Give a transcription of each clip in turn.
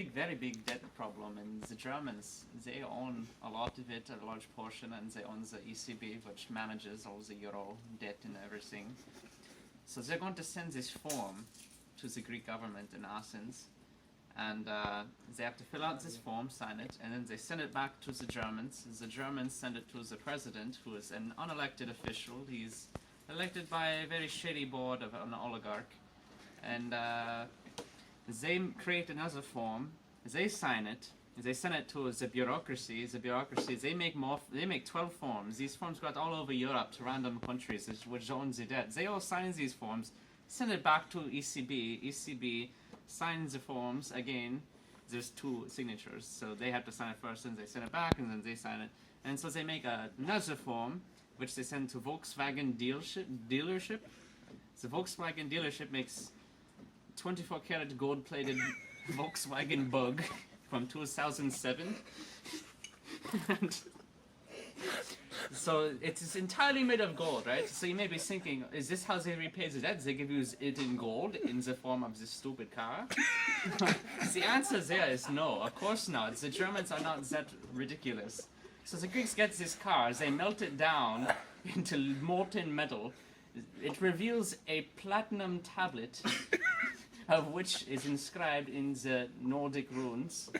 very big debt problem, and the Germans, they own a lot of it, a large portion, and they own the ECB, which manages all the euro debt and everything. So they're going to send this form to the Greek government in Athens, and they have to fill out this form, sign it, and then they send it back to the Germans. The Germans send it to the president, who is an unelected official. He's elected by a very shady board of an oligarch, and they create another form, they sign it, they send it to the bureaucracy. The bureaucracy, they make 12 forms. These forms go out all over Europe to random countries which own the debt. They all sign these forms, send it back to ECB. ECB signs the forms again. There's 2 signatures, so they have to sign it first, and they send it back, and then they sign it. And so they make another form, which they send to Volkswagen dealership. The Volkswagen dealership makes 24 karat gold-plated Volkswagen Bug from 2007. And so it's entirely made of gold, right? So you may be thinking, is this how they repay the debt? They give you it in gold in the form of this stupid car? The answer there is no, of course not. The Germans are not that ridiculous. So the Greeks get this car, they melt it down into molten metal. It reveals a platinum tablet of which is inscribed in the Nordic runes.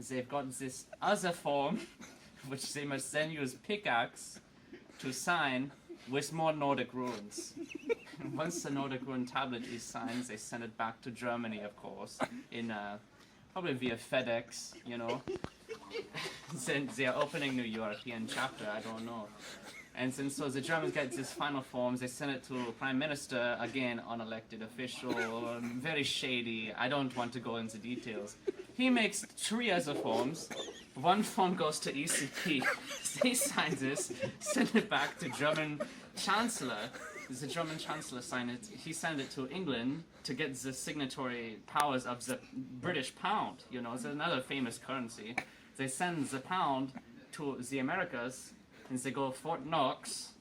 They've got this other form, which they must then use pickaxe to sign with more Nordic runes. And once the Nordic rune tablet is signed, they send it back to Germany, of course, in probably via FedEx, you know. Since they are opening New European chapter, I don't know. And since so the Germans get these final forms, they send it to Prime Minister, again, unelected official, very shady. I don't want to go into details. He makes 3 other forms. One form goes to ECP. They sign this, send it back to German Chancellor. The German Chancellor signed it. He sent it to England to get the signatory powers of the British pound. You know, it's another famous currency. They send the pound to the Americas, and they go Fort Knox,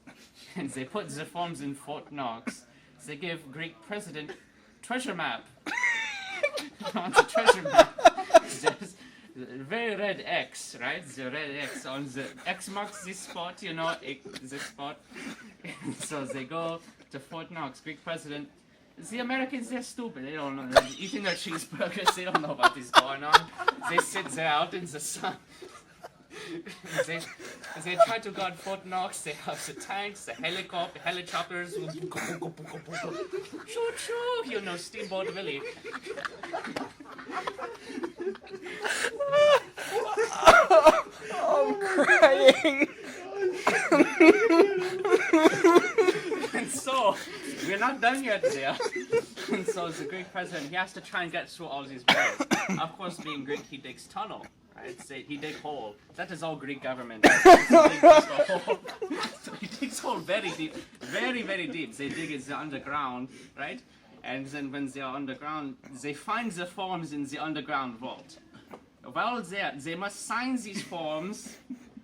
and they put the forms in Fort Knox. They give Greek president treasure map. On the treasure map, there's a very red X, right? The red X on the X marks this spot, you know, this spot. So they go to Fort Knox, Greek president. The Americans, they're stupid. They don't know. They're eating their cheeseburgers. They don't know what is going on. They sit there out in the sun. They try to guard Fort Knox. They have the tanks, the helicopters. Choo choo, you know, Steamboat Willie. I'm crying. And so, we're not done yet there. And so the Greek president, he has to try and get through all these walls. Of course, being Greek, he digs tunnel. Right? So he dig hole. That is all Greek government. So he digs hole very deep, very, very deep. They dig it underground, right? And then when they are underground, they find the forms in the underground vault. While there, they must sign these forms,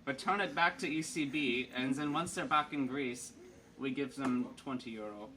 return it back to ECB, and then once they're back in Greece, we give them €20.